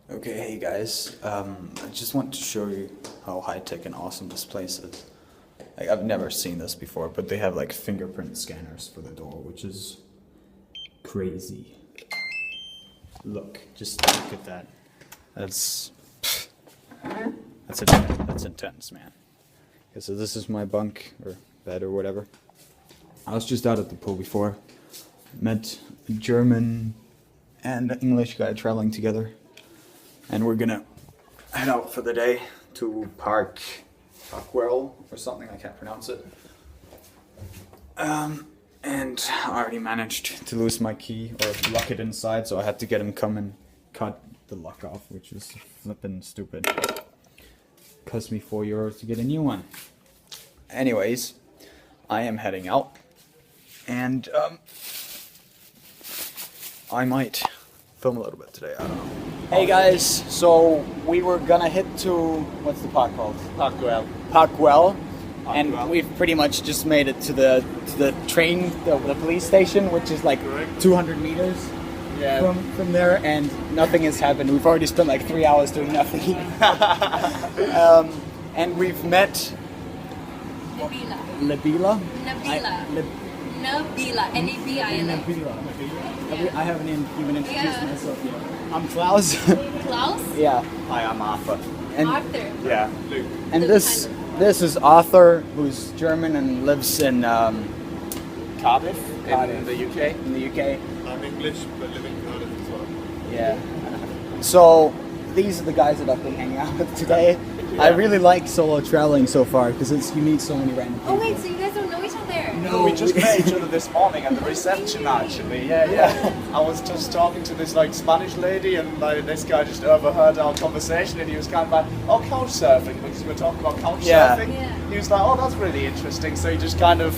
Okay, hey guys. I just want to show you how high-tech and awesome this place is. Like, I've never seen this before, but they have like fingerprint scanners for the door, which is crazy. Look, just look at that. That's that's intense, man. Okay, so this is my bunk or bed or whatever. I was just out at the pool before. Met a German and an English guy traveling together. And we're gonna head out for the day to Parkwell or something, I can't pronounce it. And I already managed to lose my key or lock it inside, so I had to get him come and cut the lock off, which was flippin' stupid. Cost me €4 to get a new one. Anyways, I am heading out, and I might film a little bit today, I don't know. Hey guys, so we were gonna hit to, what's the park called? Parkwell. And we've pretty much just made it to the train, the police station, which is like 200 meters from there, and nothing has happened. We've already spent like 3 hours doing nothing. And we've met Nabila. I haven't even introduced myself yet. I'm Klaus. Klaus? Yeah. Hi, I'm Arthur. And, Arthur. Yeah, Luke. And this is Arthur, who's German and lives in Cardiff, in the UK. In the UK. I'm English, but live in Cardiff as well. Yeah. So these are the guys that I've been hanging out with today. I really like solo traveling so far because you meet so many random people. Oh wait, so you guys don't know each other? No, we just met each other this morning at the reception actually. Yeah. I was just talking to this like Spanish lady, and like this guy just overheard our conversation, and he was kind of like, "Oh, couch surfing," because we were talking about couch surfing. Yeah. He was like, "Oh, that's really interesting." So he just kind of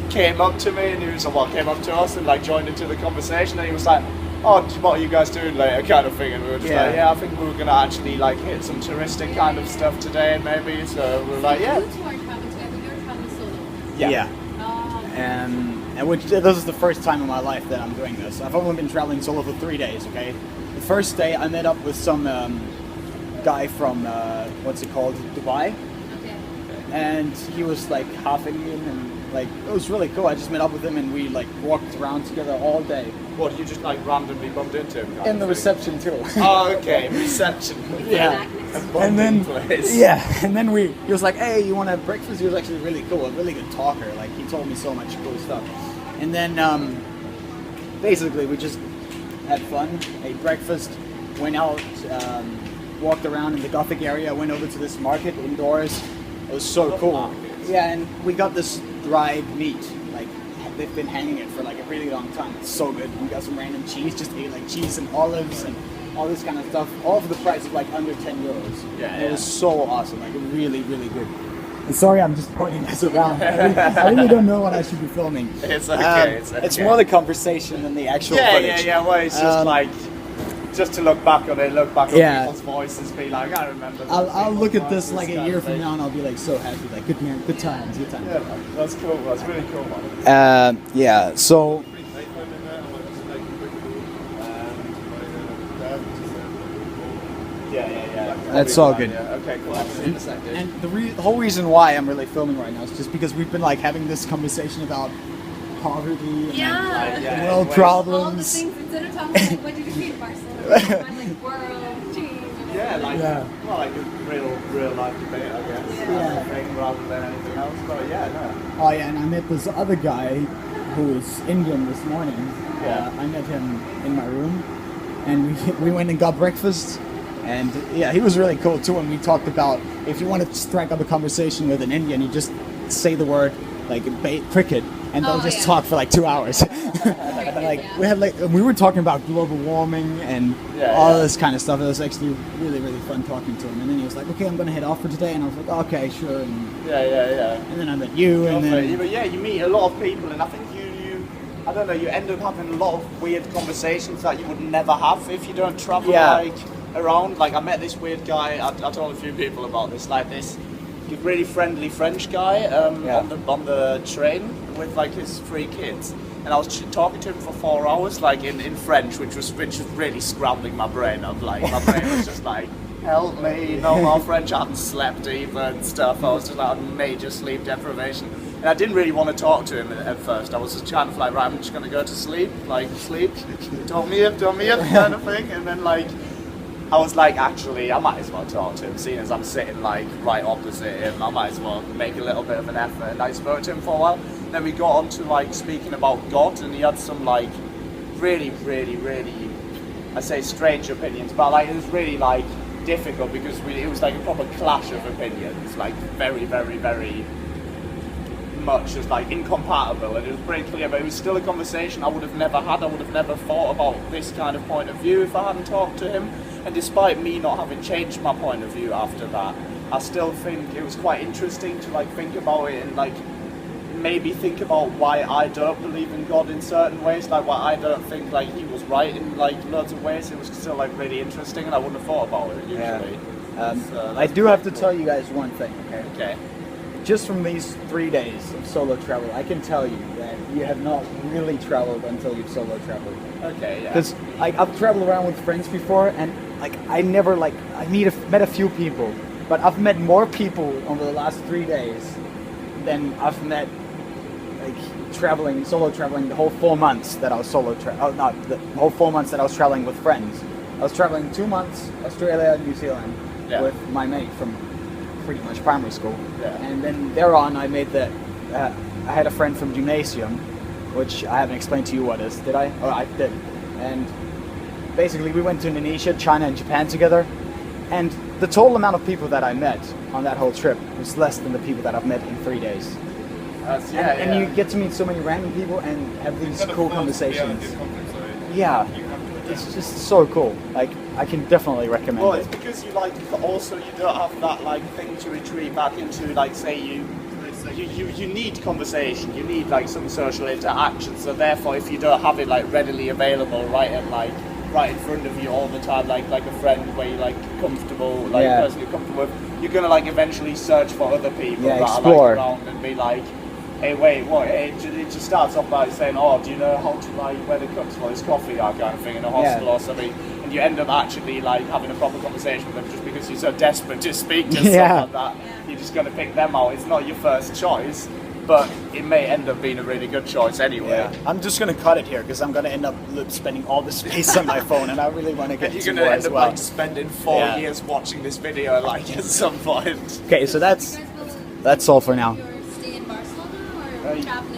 came up to me, and he was like, well, came up to us and like joined into the conversation, and he was like, "Oh, what are you guys doing later?" kind of thing, and we were just like, "Yeah, I think we were gonna actually like hit some touristic kind of stuff today, maybe." So we were like, "Yeah." You two aren't traveling together, you're traveling solo. Yeah. Oh. And which this is the first time in my life that I'm doing this. I've only been traveling solo for 3 days. Okay. The first day I met up with some guy from what's it called, Dubai, Okay. and he was like half Indian, and like it was really cool. I just met up with him and we like walked around together all day. What, you just like randomly bumped into him? In the reception too. Oh, okay, reception. Yeah. And then, and then he was like, "Hey, you want to have breakfast?" He was actually really cool, a really good talker. Like he told me so much cool stuff. And then basically we just had fun, ate breakfast, went out, walked around in the Gothic area, went over to this market indoors. It was so cool. Yeah, and we got this dried meat. Like they've been hanging it for like a really long time. It's so good. We got some random cheese, just ate like cheese and olives and all this kind of stuff, all for the price of like under €10. Yeah, and it was so awesome, like really, really good. And sorry, I'm just pointing this around. I really don't know what I should be filming. It's okay. It's more the conversation than the actual footage. Well, it's just like just to look back on it, look back on Yeah. people's voices, be like, I remember. That I'll thing look from at this like a kind year of from thing. now and I'll be like so happy, like good man, good times. Yeah, man, that's cool. That's really cool, man. Yeah. So Yeah. That's all good. Yeah. Okay, cool. I'll see you in a second. and the whole reason why I'm really filming right now is just because we've been like having this conversation about poverty and Yeah. Yeah. world All the problems. things, instead of talking like, what did you see in Barcelona? I'm like, world, change. Yeah, like Yeah. well, like a real life debate, I guess. Yeah. Kind of thing, rather than anything else. But yeah, no. Oh yeah, and I met this other guy who was Indian this morning. Yeah. I met him in my room, and we went and got breakfast. And yeah, he was really cool too. And we talked about if you want to strike up a conversation with an Indian, you just say the word like cricket, and they'll just talk for like 2 hours. We were talking about global warming and all this kind of stuff. It was actually really, really fun talking to him. And then he was like, "Okay, I'm gonna head off for today," and I was like, "Okay, sure." And Yeah. And then I met you, and then But yeah, you meet a lot of people, and I think you I don't know, you end up having a lot of weird conversations that you would never have if you don't travel like around. Like I met this weird guy. I told a few people about this. Like this really friendly French guy on the train with like his 3 kids. and I was talking to him for 4 hours, like in French, which was really scrambling my brain. My brain was just like, help me, no more French. I hadn't slept either and stuff. I was just like on major sleep deprivation. And I didn't really want to talk to him at first. I was just kind of like, right, I'm just going to go to sleep, don't me up, kind of thing. And then like, I was like, actually, I might as well talk to him, seeing as I'm sitting like right opposite him. I might as well make a little bit of an effort. And I spoke to him for a while. Then we got on to like speaking about God, and he had some like really, I say strange opinions, but like it was really like difficult because it was like a proper clash of opinions, like very much just like incompatible, and it was pretty clear, but it was still a conversation I would have never had. I would have never thought about this kind of point of view if I hadn't talked to him. And despite me not having changed my point of view after that, I still think it was quite interesting to like think about it and like maybe think about why I don't believe in God in certain ways, like why I don't think like he was right in like loads of ways. It was still like really interesting, and I wouldn't have thought about it usually. Yeah. I do have to tell you guys one thing, okay? Okay. Just from these 3 days of solo travel, I can tell you that you have not really traveled until you've solo traveled. Okay, yeah. Because like I've traveled around with friends before, and like I never like met a few people, but I've met more people over the last 3 days than I've met like solo traveling the whole 4 months that I was the whole 4 months that I was traveling with friends. I was traveling 2 months, Australia, New Zealand, with my mate from pretty much primary school. Yeah. And then thereon I made I had a friend from gymnasium, which I haven't explained to you what is, did I? Oh, I did. And basically we went to Indonesia, China and Japan together, and the total amount of people that I met on that whole trip was less than the people that I've met in 3 days. And you get to meet so many random people and have these cool conversations. Yeah. It's just so cool. Like, I can definitely recommend Well, it. it's because you like, also you don't have that like thing to retreat back into, like say you need conversation, you need like some social interaction, so therefore if you don't have it like readily available right in front of you all the time, like a friend where you're like comfortable, like a person you're comfortable with, you're gonna like eventually search for other people that explore. are like around and be like, hey, wait, what? It just starts off by saying, oh, do you know how to like where the cups for this coffee are, kind of thing, in a hostel or something, and you end up actually like having a proper conversation with them just because you're so desperate to speak to someone like that. You're just going to pick them out. It's not your first choice, but it may end up being a really good choice anyway. Yeah. I'm just going to cut it here because I'm going to end up spending all the space on my phone, and I really want to get you're to going to more end as up well. like spending 4 years watching this video like at some point. Okay, so that's all for now. Stay in Barcelona or traveling?